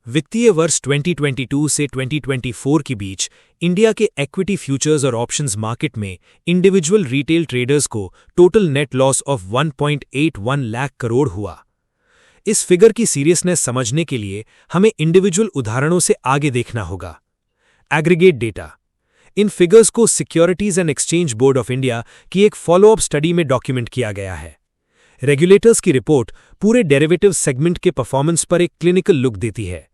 वित्तीय वर्ष 2022 से 2024 के बीच इंडिया के इक्विटी फ्यूचर्स और ऑप्शंस मार्केट में इंडिविजुअल रिटेल ट्रेडर्स को total net loss of 1.81 lakh crore हुआ। इस फिगर की सीरियसनेस समझने के लिए हमें इंडिविजुअल उदाहरणों से आगे देखना होगा। Aggregate data. इन फिगर्स को securities and exchange board of India की एक फॉलोअप स्टडी में डॉक्यूमेंट किया गया है। रेगुलेटर्स की रिपोर्ट पूरे डेरिवेटिव सेगमेंट के परफॉर्मेंस पर एक क्लिनिकल लुक देती है।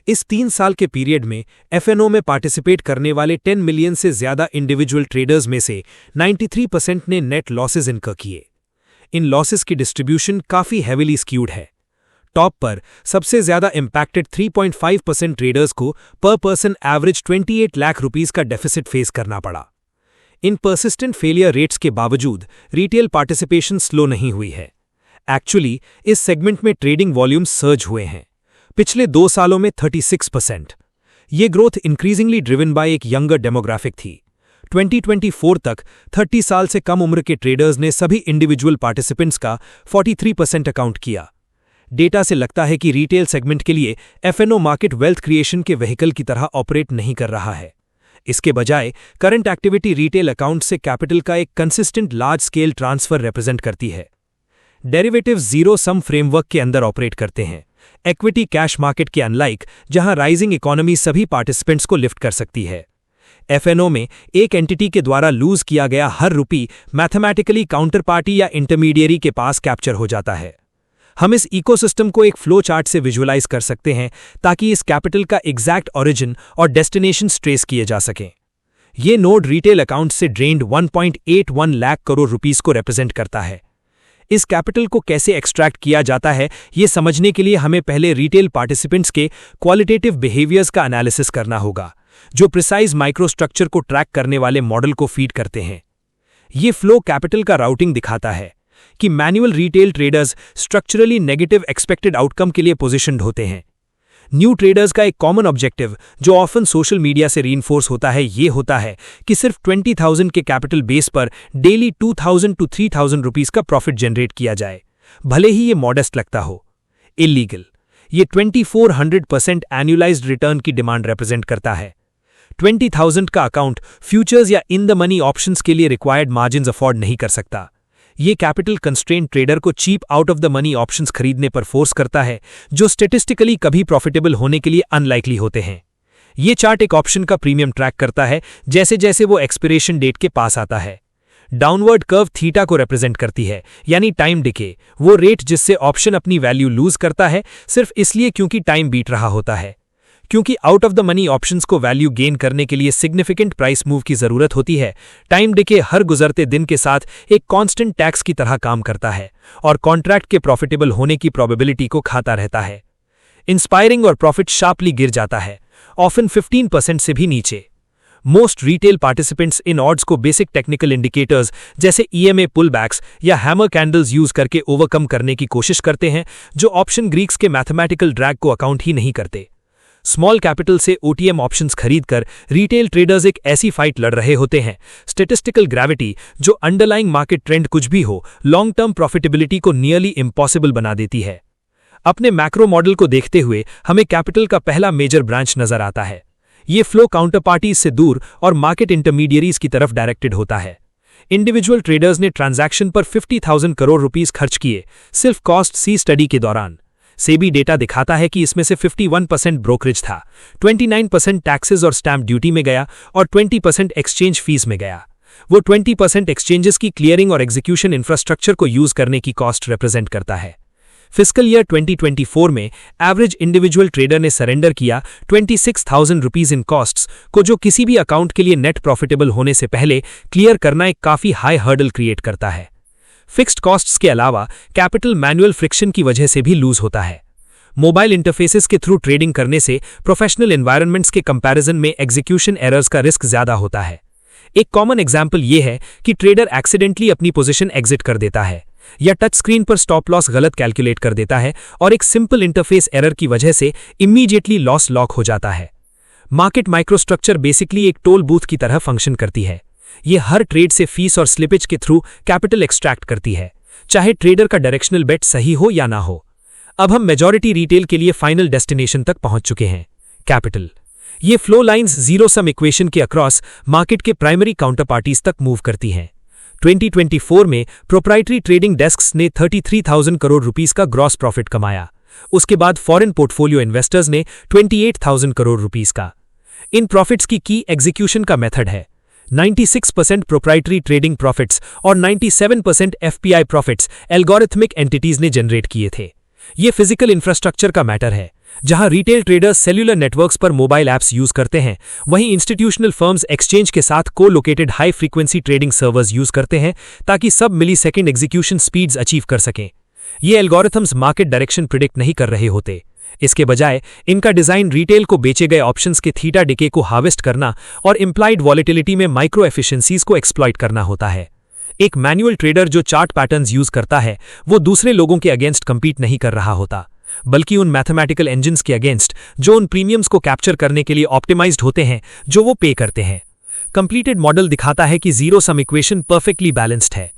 इस 3 साल के पीरियड में एफएनओ में पार्टिसिपेट करने वाले 10 मिलियन से ज्यादा इंडिविजुअल ट्रेडर्स में से 93% ने नेट लॉसेज इनकर किए। इन लॉसेज की डिस्ट्रीब्यूशन काफी हेविली स्क्यूड है। टॉप पर सबसे ज्यादा इंपैक्टेड 3.5% ट्रेडर्स को पर पर्सन एवरेज 28 लाख रुपीस का डेफिसिट फेस करना पड़ा। इन परसिस्टेंट फेलियर रेट्स के बावजूद रिटेल पार्टिसिपेशन स्लो नहीं हुई है। एक्चुअली इस सेगमेंट में ट्रेडिंग वॉल्यूम सर्ज हुए हैं। पिछले 2 सालों में 36%। ये ग्रोथ इंक्रीजिंगली ड्रिवन बाय एक यंगर डेमोग्राफिक थी। 2024 तक 30 साल से कम उम्र के ट्रेडर्स ने सभी इंडिविजुअल पार्टिसिपेंट्स का 43% अकाउंट किया। डेटा से लगता है कि रिटेल सेगमेंट के लिए एफएनओ मार्केट वेल्थ क्रिएशन के व्हीकल की तरह ऑपरेट नहीं कर रहा है। इसके बजाय करंट एक्टिविटी रिटेल अकाउंट से कैपिटल का एक consistent large scale transfer represent करती है। डेरिवेटिव जीरो सम फ्रेमवर्क के अंदर ऑपरेट करते हैं, इक्विटी कैश मार्केट के अनलाइक, जहां राइजिंग इकोनॉमी सभी पार्टिसिपेंट्स को लिफ्ट कर सकती है। एफएनओ में एक एंटिटी के द्वारा लूज किया गया हर रुपी मैथमेटिकली काउंटर पार्टी या इंटरमीडियरी के पास कैप्चर हो जाता है। हम इस इकोसिस्टम को एक फ्लो चार्ट से विजुअलाइज कर सकते हैं ताकि इस कैपिटल का एग्जैक्ट ओरिजिन और डेस्टिनेशन ट्रेस किए जा सकें। ये नोड रिटेल अकाउंट से ड्रेन्ड 1.81 लाख करोड़ रुपीस को रिप्रेजेंट करता है। इस कैपिटल को कैसे एक्सट्रैक्ट किया जाता है, ये समझने के लिए हमें पहले रिटेल पार्टिसिपेंट्स के क्वालिटेटिव बिहेवियर्स का एनालिसिस करना होगा, जो प्रिसाइज माइक्रोस्ट्रक्चर को ट्रैक करने वाले मॉडल को फीड करते हैं। ये फ्लो कैपिटल का राउटिंग दिखाता है कि manual retail traders structurally negative expected outcome के लिए पोजिशन्ड होते हैं। न्यू ट्रेडर्स का एक कॉमन ऑब्जेक्टिव जो ऑफन सोशल मीडिया से रीइंफोर्स होता है, ये होता है कि सिर्फ 20,000 के कैपिटल बेस पर डेली 2,000 to 3,000 रुपीस का प्रॉफिट जनरेट किया जाए, भले ही ये मॉडेस्ट लगता हो। इलीगल। ये 2400% एनुअलाइज्ड रिटर्न की डिमांड रिप्रेजेंट करता है। 20,000 का अकाउंट फ्यूचर्स या इन द मनी ऑप्शंस के लिए रिक्वायर्ड मार्जिन अफोर्ड नहीं कर सकता। ये कैपिटल कंस्ट्रेंट ट्रेडर को cheap out of the money options खरीदने पर फोर्स करता है, जो स्टेटिस्टिकली कभी प्रॉफिटेबल होने के लिए अनलाइकली होते हैं। ये चार्ट एक ऑप्शन का प्रीमियम ट्रैक करता है जैसे जैसे वो एक्सपिरेशन डेट के पास आता है। डाउनवर्ड कर्व थीटा को रिप्रेजेंट करती है, यानी टाइम डिके, वो रेट जिससे ऑप्शन अपनी वैल्यू लूज करता है सिर्फ इसलिए क्योंकि टाइम बीत रहा होता है। क्योंकि out of the money options को वैल्यू गेन करने के लिए सिग्निफिकेंट प्राइस मूव की जरूरत होती है, टाइम डिके हर गुजरते दिन के साथ एक कांस्टेंट टैक्स की तरह काम करता है और कॉन्ट्रैक्ट के प्रॉफिटेबल होने की प्रोबेबिलिटी को खाता रहता है। इंस्पायरिंग और प्रॉफिट शार्पली गिर जाता है, ऑफन 15% से भी नीचे। Most retail participants in odds को बेसिक टेक्निकल इंडिकेटर्स जैसे ईएमए पुलबैक्स या हैमर कैंडल्स यूज करके ओवरकम करने की कोशिश करते हैं, जो ऑप्शन ग्रीक्स के मैथमेटिकल ड्रैग को अकाउंट ही नहीं करते। स्मॉल कैपिटल से ओटीएम ऑप्शंस खरीदकर रिटेल ट्रेडर्स एक ऐसी फाइट लड़ रहे होते हैं, स्टैटिस्टिकल ग्रेविटी, जो अंडरलाइंग मार्केट ट्रेंड कुछ भी हो, लॉन्ग टर्म प्रॉफिटेबिलिटी को नियरली इम्पॉसिबल बना देती है। अपने मैक्रो मॉडल को देखते हुए हमें कैपिटल का पहला मेजर ब्रांच नजर आता है। ये फ्लो काउंटरपार्टीज से दूर और मार्केट इंटरमीडियरीज की तरफ डायरेक्टेड होता है। इंडिविजुअल ट्रेडर्स ने ट्रांजैक्शन पर 50,000 करोड़ रुपीस खर्च किए सिर्फ कॉस्ट सी स्टडी के दौरान। सेबी डेटा दिखाता है कि इसमें से 51% ब्रोकरेज था, 29% टैक्सेस और स्टैम्प ड्यूटी में गया और 20% एक्सचेंज फीस में गया। वो 20% एक्सचेंजेस की क्लियरिंग और एग्जीक्यूशन इंफ्रास्ट्रक्चर को यूज करने की कॉस्ट रिप्रेजेंट करता है। फिस्कल ईयर 2024 में एवरेज इंडिविजुअल ट्रेडर ने सरेंडर किया 26,000 रुपीज इन कॉस्ट्स को, जो किसी भी अकाउंट के लिए नेट प्रॉफिटेबल होने से पहले क्लियर करना एक काफी हाई हर्डल क्रिएट करता है। फिक्स्ड कॉस्ट्स के अलावा कैपिटल मैनुअल फ्रिक्शन की वजह से भी लूज होता है। मोबाइल इंटरफेसेस के थ्रू ट्रेडिंग करने से प्रोफेशनल एनवायरनमेंट्स के कंपैरिजन में एग्जीक्यूशन एरर्स का रिस्क ज्यादा होता है। एक कॉमन एग्जांपल ये है कि ट्रेडर एक्सीडेंटली अपनी पोजीशन एग्जिट कर देता है या टच स्क्रीन पर स्टॉप लॉस गलत कैलकुलेट कर देता है और एक सिंपल इंटरफेस एरर की वजह से इमीडिएटली लॉस लॉक हो जाता है। मार्केट माइक्रोस्ट्रक्चर बेसिकली एक टोल बूथ की तरह फंक्शन करती है। ये हर ट्रेड से फीस और स्लिपेज के थ्रू कैपिटल एक्सट्रैक्ट करती है, चाहे ट्रेडर का डायरेक्शनल बेट सही हो या ना हो। अब हम मेजॉरिटी रिटेल के लिए फाइनल डेस्टिनेशन तक पहुंच चुके हैं, कैपिटल। ये flow lines zero sum equation के अक्रॉस मार्केट के प्राइमरी काउंटरपार्टीज तक मूव करती हैं। 2024 में प्रोप्राइटरी ट्रेडिंग डेस्क्स ने 33,000 करोड़ रुपीस का ग्रॉस प्रॉफिट कमाया। उसके बाद फॉरेन पोर्टफोलियो इन्वेस्टर्स ने 28,000 करोड़ रुपीस का। इन प्रॉफिट्स की एग्जीक्यूशन का मेथड है 96% प्रोप्राइटरी ट्रेडिंग प्रॉफिट्स और 97% एफपीआई प्रॉफिट्स एल्गोरिथमिक एंटिटीज ने जनरेट किए थे। ये फिजिकल इंफ्रास्ट्रक्चर का मैटर है। जहां रिटेल ट्रेडर्स सेल्युलर नेटवर्क्स पर मोबाइल ऐप्स यूज करते हैं, वहीं इंस्टीट्यूशनल फर्म्स एक्सचेंज के साथ को located high frequency trading servers use करते हैं ताकि सब मिलीसेकंड एग्जीक्यूशन स्पीड्स अचीव कर सकें। ये एल्गोरिथम्स मार्केट डायरेक्शन प्रिडिक्ट नहीं कर रहे होते। इसके बजाय इनका डिजाइन रिटेल को बेचे गए ऑप्शंस के थीटा डिके को हार्वेस्ट करना और इंप्लाइड वॉलेटिलिटी में माइक्रो एफिशिएंसीज को एक्सप्लॉइट करना होता है। एक मैनुअल ट्रेडर जो चार्ट पैटर्न्स यूज करता है, वो दूसरे लोगों के अगेंस्ट कंपीट नहीं कर रहा होता, बल्कि उन मैथमेटिकल इंजन्स के अगेंस्ट जो उन प्रीमियम्स को कैप्चर करने के लिए ऑप्टिमाइज्ड होते हैं जो वो पे करते हैं। कंप्लीटेड मॉडल दिखाता है कि zero sum equation perfectly balanced है।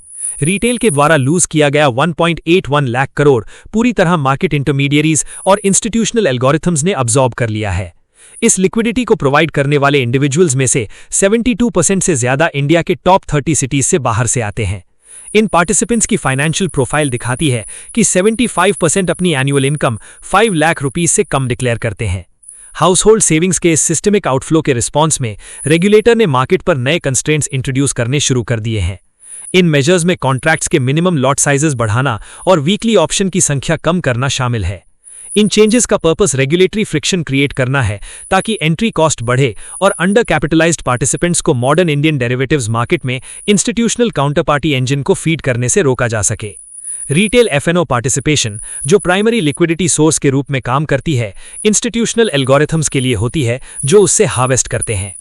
रिटेल के द्वारा लूज किया गया 1.81 लाख करोड़ पूरी तरह मार्केट इंटरमीडियरीज और इंस्टीट्यूशनल एल्गोरिथम्स ने अब्सॉर्ब कर लिया है। इस लिक्विडिटी को प्रोवाइड करने वाले इंडिविजुअल्स में से 72% से ज्यादा इंडिया के टॉप 30 सिटीज से बाहर से आते हैं। इन पार्टिसिपेंट्स की फाइनेंशियल प्रोफाइल दिखाती है कि 75% अपनी एनुअल इनकम 5 लाख रुपीस से कम डिक्लेयर करते हैं। हाउस होल्ड सेविंग्स के इस सिस्टमिक आउटफ्लो के रिस्पॉन्स में रेगुलेटर ने मार्केट पर नए कंस्ट्रेंट्स इंट्रोड्यूस करने शुरू कर दिए हैं। इन मेजर्स में कॉन्ट्रैक्ट्स के मिनिमम लॉट साइजेस बढ़ाना और वीकली ऑप्शन की संख्या कम करना शामिल है। इन चेंजेस का पर्पस रेगुलेटरी फ्रिक्शन क्रिएट करना है ताकि एंट्री कॉस्ट बढ़े और अंडर कैपिटलाइज्ड पार्टिसिपेंट्स को मॉडर्न इंडियन डेरिवेटिव्स मार्केट में इंस्टीट्यूशनल काउंटरपार्टी इंजन को फीड करने से रोका जा सके। रिटेल एफएनओ पार्टिसिपेशन, जो प्राइमरी लिक्विडिटी सोर्स के रूप में काम करती है, इंस्टीट्यूशनल एल्गोरिथम्स के लिए होती है जो उससे हार्वेस्ट करते हैं।